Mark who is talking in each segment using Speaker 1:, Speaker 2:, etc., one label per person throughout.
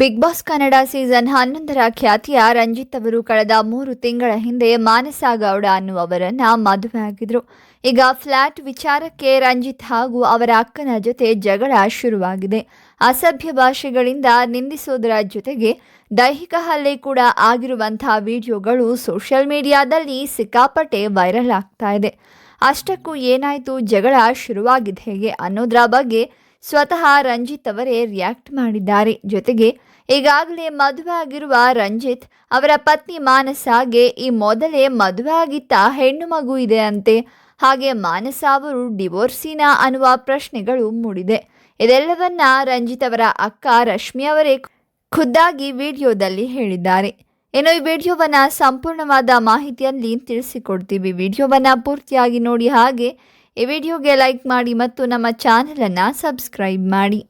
Speaker 1: Big boss Kannada season 11ರ ಖ್ಯಾತಿಯ ರಂಜಿತ್ ಅವರು ಕಳೆದ 3 ತಿಂಗಳ ಹಿಂದೆ ಮಾನಸಾ ಗೌಡ ಅನ್ನುವವರನ್ನ ಮದುವೆ ಆಗಿದ್ರು. ಈಗ ಫ್ಲಾಟ್ ವಿಚಾರಕ್ಕೆ ರಂಜಿತ್ ಹಾಗೂ ಅವರ ಅಕ್ಕನ ಜೊತೆ ಜಗಳ ಶುರುವಾಗಿದೆ. ಅಸಭ್ಯ ಭಾಷೆಗಳಿಂದ ನಿಂದಿಸೋದರ ಜೊತೆಗೆ ದೈಹಿಕ ಹಲ್ಲೆ ಕೂಡ ಆಗಿರುವಂತಹ ವಿಡಿಯೋಗಳು ಸೋಷಿಯಲ್ ಮೀಡಿಯಾದಲ್ಲಿ ಸಿಕ್ಕಾಪಟ್ಟೆ ವೈರಲ್ ಆಗ್ತಾ ಇದೆ. ಅಷ್ಟಕ್ಕೂ ಏನಾಯ್ತು, ಜಗಳ ಶುರುವಾಗಿದ್ದು ಹೇಗೆ ಅನ್ನೋದ್ರ ಬಗ್ಗೆ ಸ್ವತಃ ರಂಜಿತ್ ಅವರೇ ರಿಯಾಕ್ಟ್ ಮಾಡಿದ್ದಾರೆ. ಜೊತೆಗೆ ಈಗಾಗಲೇ ಮದುವೆ ಆಗಿರುವ ರಂಜಿತ್ ಅವರ ಪತ್ನಿ ಮಾನಸಾಗೆ ಈ ಮೊದಲೇ ಮದುವೆ ಆಗಿತ್ತ ಹೆಣ್ಣು ಮಗು ಇದೆ ಅಂತೆ. ಹಾಗೆ ಮಾನಸಾ ಅವರು ಡಿವೋರ್ಸಿನಾ ಅನ್ನುವ ಪ್ರಶ್ನೆಗಳು ಮೂಡಿದೆ. ಇದೆಲ್ಲವನ್ನ ರಂಜಿತ್ ಅವರ ಅಕ್ಕ ರಶ್ಮಿ ಅವರೇ ಖುದ್ದಾಗಿ ವಿಡಿಯೋದಲ್ಲಿ ಹೇಳಿದ್ದಾರೆ. ಇನ್ನು ಈ ವಿಡಿಯೋವನ್ನ ಸಂಪೂರ್ಣವಾದ ಮಾಹಿತಿಯಲ್ಲಿ ತಿಳಿಸಿಕೊಡ್ತೀವಿ. ವಿಡಿಯೋವನ್ನ ಪೂರ್ತಿಯಾಗಿ ನೋಡಿ, ಹಾಗೆ ಈ ವಿಡಿಯೋಗೆ ಲೈಕ್ ಮಾಡಿ ಮತ್ತು ನಮ್ಮ ಚಾನೆಲನ್ನು ಸಬ್ಸ್ಕ್ರೈಬ್ ಮಾಡಿ.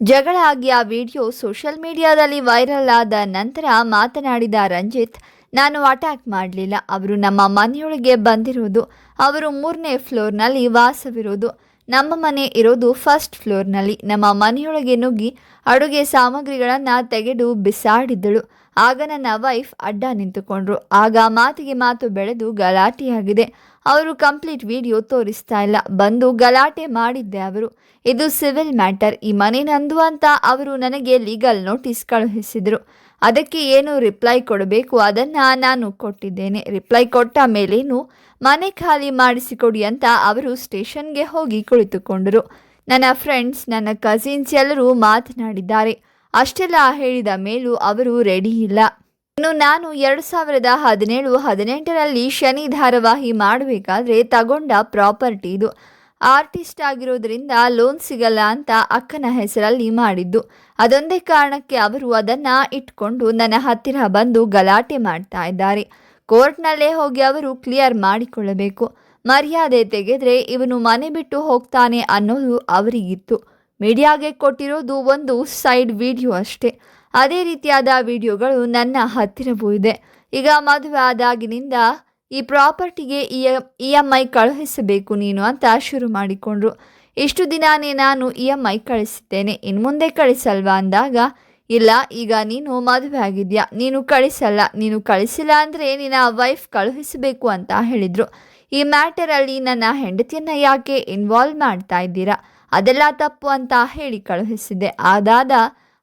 Speaker 1: ಜಗಳ ಆಗಿ ಆ ವಿಡಿಯೋ ಸೋಷಿಯಲ್ ಮೀಡಿಯಾದಲ್ಲಿ ವೈರಲ್ ಆದ ನಂತರ ಮಾತನಾಡಿದ ರಂಜಿತ್, ನಾನು ಅಟ್ಯಾಕ್ ಮಾಡಲಿಲ್ಲ. ಅವರು ನಮ್ಮ ಮನೆಯೊಳಗೆ ಬಂದಿರೋದು. ಅವರು 3ನೇ ಫ್ಲೋರ್ನಲ್ಲಿ ವಾಸವಿರೋದು. ನಮ್ಮ ಮನೆ ಇರೋದು 1st ಫ್ಲೋರ್ನಲ್ಲಿ. ನಮ್ಮ ಮನೆಯೊಳಗೆ ನುಗ್ಗಿ ಅಡುಗೆ ಸಾಮಗ್ರಿಗಳನ್ನು ತೆಗೆದು ಬಿಸಾಡಿದ್ದಳು. ಆಗ ನನ್ನ ವೈಫ್ ಅಡ್ಡ ನಿಂತುಕೊಂಡ್ರು. ಆಗ ಮಾತಿಗೆ ಮಾತು ಬೆಳೆದು ಗಲಾಟೆಯಾಗಿದೆ. ಅವರು ಕಂಪ್ಲೀಟ್ ವಿಡಿಯೋ ತೋರಿಸ್ತಾ ಇಲ್ಲ. ಬಂದು ಗಲಾಟೆ ಮಾಡಿದ್ದೆ ಅವರು. ಇದು ಸಿವಿಲ್ ಮ್ಯಾಟರ್. ಈ ಮನೆ ನಂದು ಅಂತ ಅವರು ನನಗೆ ಲೀಗಲ್ ನೋಟಿಸ್ ಕಳುಹಿಸಿದರು. ಅದಕ್ಕೆ ಏನು ರಿಪ್ಲೈ ಕೊಡಬೇಕು ಅದನ್ನು ನಾನು ಕೊಟ್ಟಿದ್ದೇನೆ. ರಿಪ್ಲೈ ಕೊಟ್ಟ ಮೇಲೇನು ಮನೆ ಖಾಲಿ ಮಾಡಿಸಿಕೊಡಿ ಅಂತ ಅವರು ಸ್ಟೇಷನ್ಗೆ ಹೋಗಿ ಕುಳಿತುಕೊಂಡರು. ನನ್ನ ಫ್ರೆಂಡ್ಸ್, ನನ್ನ ಕಸಿನ್ಸ್ ಎಲ್ಲರೂ ಮಾತನಾಡಿದ್ದಾರೆ. ಅಷ್ಟೆಲ್ಲ ಹೇಳಿದ ಮೇಲೂ ಅವರು ರೆಡಿ ಇಲ್ಲ. ಇನ್ನು ನಾನು 2017-18ರಲ್ಲಿ ಶನಿ ಧಾರಾವಾಹಿ ಮಾಡಬೇಕಾದ್ರೆ ತಗೊಂಡ ಪ್ರಾಪರ್ಟಿ ಇದು. ಆರ್ಟಿಸ್ಟ್ ಆಗಿರೋದ್ರಿಂದ ಲೋನ್ ಸಿಗಲ್ಲ ಅಂತ ಅಕ್ಕನ ಹೆಸರಲ್ಲಿ ಮಾಡಿದ್ದು. ಅದೊಂದೇ ಕಾರಣಕ್ಕೆ ಅವರು ಅದನ್ನು ಇಟ್ಕೊಂಡು ನನ್ನ ಹತ್ತಿರ ಬಂದು ಗಲಾಟೆ ಮಾಡ್ತಾ ಇದ್ದಾರೆ. ಕೋರ್ಟ್ನಲ್ಲೇ ಹೋಗಿ ಅವರು ಕ್ಲಿಯರ್ ಮಾಡಿಕೊಳ್ಳಬೇಕು. ಮರ್ಯಾದೆ ತೆಗೆದ್ರೆ ಇವನು ಮನೆ ಬಿಟ್ಟು ಹೋಗ್ತಾನೆ ಅನ್ನೋದು ಅವರಿಗಿತ್ತು. ಮೀಡಿಯಾಗೆ ಕೊಟ್ಟಿರೋದು ಒಂದು ಸೈಡ್ ವಿಡಿಯೋ ಅಷ್ಟೇ. ಅದೇ ರೀತಿಯಾದ ವಿಡಿಯೋಗಳು ನನ್ನ ಹತ್ತಿರವೂ ಇದೆ. ಈಗ ಮದುವೆ ಆದಾಗಿನಿಂದ ಈ ಪ್ರಾಪರ್ಟಿಗೆ EMI ಕಳುಹಿಸಬೇಕು ನೀನು ಅಂತ ಶುರು ಮಾಡಿಕೊಂಡ್ರು. ಇಷ್ಟು ದಿನಾನೇ ನಾನು EMI ಕಳಿಸಿದ್ದೇನೆ, ಇನ್ನು ಮುಂದೆ ಕಳಿಸಲ್ವಾ ಅಂದಾಗ, ಇಲ್ಲ, ಈಗ ನೀನು ಮದುವೆ ಆಗಿದ್ಯಾ, ನೀನು ಕಳಿಸಲ್ಲ. ನೀನು ಕಳಿಸಿಲ್ಲ ಅಂದರೆ ನಿನ್ನ ವೈಫ್ ಕಳುಹಿಸಬೇಕು ಅಂತ ಹೇಳಿದರು. ಈ ಮ್ಯಾಟರಲ್ಲಿ ನನ್ನ ಹೆಂಡತಿಯನ್ನು ಯಾಕೆ ಇನ್ವಾಲ್ವ್ ಮಾಡ್ತಾ ಇದ್ದೀರಾ, ಅದೆಲ್ಲ ತಪ್ಪು ಅಂತ ಹೇಳಿ ಕಳುಹಿಸಿದ್ದೆ. ಅದಾದ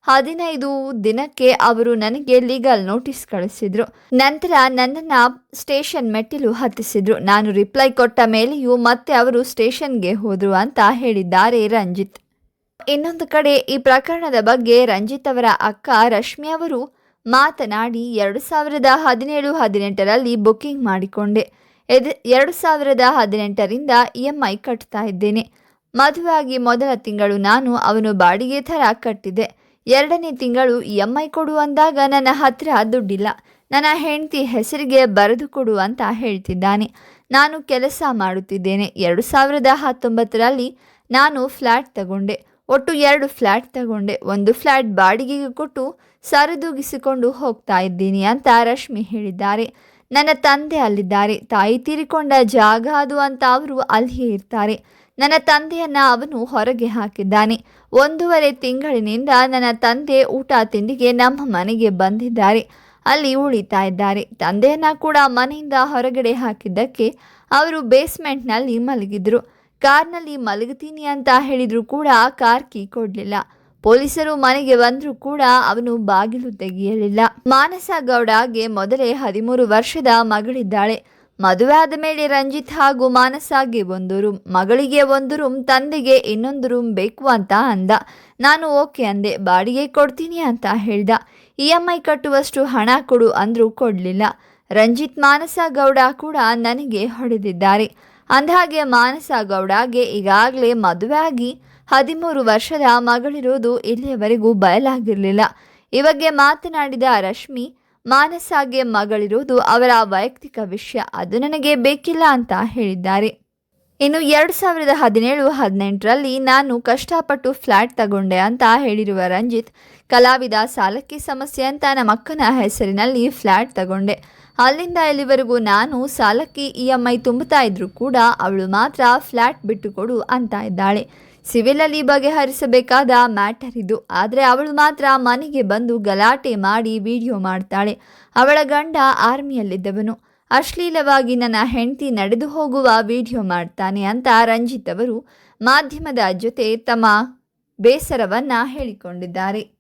Speaker 1: 15 ದಿನಕ್ಕೆ ಅವರು ನನಗೆ ಲೀಗಲ್ ನೋಟಿಸ್ ಕಳಿಸಿದ್ರು. ನಂತರ ನನ್ನನ್ನು ಸ್ಟೇಷನ್ ಮೆಟ್ಟಿಲು ಹತ್ತಿಸಿದ್ರು. ನಾನು ರಿಪ್ಲೈ ಕೊಟ್ಟ ಮೇಲೆಯೂ ಮತ್ತೆ ಅವರು ಸ್ಟೇಷನ್ಗೆ ಹೋದರು ಅಂತ ಹೇಳಿದ್ದಾರೆ ರಂಜಿತ್. ಇನ್ನೊಂದು ಕಡೆ ಈ ಪ್ರಕರಣದ ಬಗ್ಗೆ ರಂಜಿತ್ ಅವರ ಅಕ್ಕ ರಶ್ಮಿ ಅವರು ಮಾತನಾಡಿ, 2017-18ರಲ್ಲಿ ಬುಕ್ಕಿಂಗ್ ಮಾಡಿಕೊಂಡೆ. 2018ರಿಂದ EMI ಕಟ್ತಾ ಇದ್ದೇನೆ. ಮದುವೆಯಾಗಿ ಮೊದಲ ತಿಂಗಳು ನಾನು ಅವನು ಬಾಡಿಗೆ ಥರ ಕಟ್ಟಿದೆ. 2ನೇ ತಿಂಗಳು EMI ಕೊಡು ಅಂದಾಗ ನನ್ನ ಹತ್ತಿರ ದುಡ್ಡಿಲ್ಲ. ನನ್ನ ಹೆಂಡತಿ ಹೆಸರಿಗೆ ಬರೆದು ಕೊಡು ಅಂತ ಹೇಳ್ತಿದ್ದಾನೆ. ನಾನು ಕೆಲಸ ಮಾಡುತ್ತಿದ್ದೇನೆ. 2019ರಲ್ಲಿ ನಾನು ಫ್ಲ್ಯಾಟ್ ತಗೊಂಡೆ. ಒಟ್ಟು 2 ಫ್ಲ್ಯಾಟ್ ತಗೊಂಡೆ. ಒಂದು ಫ್ಲ್ಯಾಟ್ ಬಾಡಿಗೆಗೆ ಕೊಟ್ಟು ಸರಿದೂಗಿಸಿಕೊಂಡು ಹೋಗ್ತಾ ಇದ್ದೀನಿ ಅಂತ ರಶ್ಮಿ ಹೇಳಿದ್ದಾರೆ. ನನ್ನ ತಂದೆ ಅಲ್ಲಿದ್ದಾರೆ. ತಾಯಿ ತೀರಿಕೊಂಡ ಜಾಗ ಅದು ಅಂತ ಅವರು ಅಲ್ಲಿಯೇ ಇರ್ತಾರೆ. ನನ್ನ ತಂದೆಯನ್ನು ಅವನು ಹೊರಗೆ ಹಾಕಿದ್ದಾನೆ. 1.5 ತಿಂಗಳಿನಿಂದ ನನ್ನ ತಂದೆ ಊಟ ತಿಂಡಿಗೆ ನಮ್ಮ ಮನೆಗೆ ಬಂದಿದ್ದಾರೆ. ಅಲ್ಲಿ ಉಳಿತಾ ಇದ್ದಾರೆ. ತಂದೆಯನ್ನು ಕೂಡ ಮನೆಯಿಂದ ಹೊರಗಡೆ ಹಾಕಿದ್ದಕ್ಕೆ ಅವರು ಬೇಸ್ಮೆಂಟ್ನಲ್ಲಿ ಮಲಗಿದ್ರು. ಕಾರ್ನಲ್ಲಿ ಮಲಗುತ್ತೀನಿ ಅಂತ ಹೇಳಿದ್ರು ಕೂಡ ಕಾರ್ ಕೀ ಕೊಡಲಿಲ್ಲ. ಪೊಲೀಸರು ಮನೆಗೆ ಬಂದರೂ ಕೂಡ ಅವನು ಬಾಗಿಲು ತೆಗೆಯಲಿಲ್ಲ. ಮಾನಸಾ ಗೌಡಗೆ ಮೊದಲೇ 13 ವರ್ಷದ ಮಗಳಿದ್ದಾಳೆ. ಮದುವೆ ಆದ ಮೇಲೆ ರಂಜಿತ್ ಹಾಗೂ ಮಾನಸಾಗೆ 1 ರೂಮ್, ಮಗಳಿಗೆ 1 ರೂಮ್, ತಂದೆಗೆ ಇನ್ನೊಂದು ರೂಮ್ ಬೇಕು ಅಂತ ಅಂದ. ನಾನು ಓಕೆ ಅಂದೆ. ಬಾಡಿಗೆ ಕೊಡ್ತೀನಿ ಅಂತ ಹೇಳ್ದ. EMI ಕಟ್ಟುವಷ್ಟು ಹಣ ಕೊಡು ಅಂದರೂ ಕೊಡಲಿಲ್ಲ. ರಂಜಿತ್ ಮಾನಸಾ ಗೌಡ ಕೂಡ ನನಗೆ ಹೊಡೆದಿದ್ದಾರೆ. ಅಂದಹಾಗೆ ಮಾನಸಾ ಗೌಡಗೆ ಈಗಾಗಲೇ ಮದುವೆ ಆಗಿ 13 ವರ್ಷದ ಮಗಳಿರೋದು ಇಲ್ಲಿಯವರೆಗೂ ಬಯಲಾಗಿರಲಿಲ್ಲ. ಈ ಬಗ್ಗೆ ಮಾತನಾಡಿದ ರಶ್ಮಿ, ಮಾನಸಾಗೆ ಮಗಳಿರೋದು ಅವರ ವೈಯಕ್ತಿಕ ವಿಷಯ, ಅದು ನನಗೆ ಬೇಕಿಲ್ಲ ಅಂತ ಹೇಳಿದ್ದಾರೆ. ಇನ್ನು 2017-18ರಲ್ಲಿ ನಾನು ಕಷ್ಟಪಟ್ಟು ಫ್ಲ್ಯಾಟ್ ತಗೊಂಡೆ ಅಂತ ಹೇಳಿರುವ ರಂಜಿತ್, ಕಲಾವಿದ ಸಾಲಕ್ಕೆ ಸಮಸ್ಯೆ ಅಂತ ನಮ್ಮ ಅಕ್ಕನ ಹೆಸರಿನಲ್ಲಿ ಫ್ಲ್ಯಾಟ್ ತಗೊಂಡೆ. ಅಲ್ಲಿಂದ ಇಲ್ಲಿವರೆಗೂ ನಾನು ಸಾಲಕ್ಕೆ EMI ತುಂಬುತ್ತಾ ಇದ್ರೂ ಕೂಡ ಅವಳು ಮಾತ್ರ ಫ್ಲ್ಯಾಟ್ ಬಿಟ್ಟುಕೊಡು ಅಂತ ಇದ್ದಾಳೆ. ಸಿವಿಲಲ್ಲಿ ಬಗೆಹರಿಸಬೇಕಾದ ಮ್ಯಾಟರ್ ಇದು. ಆದರೆ ಅವಳು ಮಾತ್ರ ಮನೆಗೆ ಬಂದು ಗಲಾಟೆ ಮಾಡಿ ವಿಡಿಯೋ ಮಾಡ್ತಾಳೆ. ಅವಳ ಗಂಡ ಆರ್ಮಿಯಲ್ಲಿದ್ದವನು. ಅಶ್ಲೀಲವಾಗಿ ನನ್ನ ಹೆಂಡತಿ ನಡೆದು ಹೋಗುವ ವಿಡಿಯೋ ಮಾಡ್ತಾನೆ ಅಂತ ರಂಜಿತ್ ಅವರು ಮಾಧ್ಯಮದ ಜೊತೆ ತಮ್ಮ ಬೇಸರವನ್ನು ಹೇಳಿಕೊಂಡಿದ್ದಾರೆ.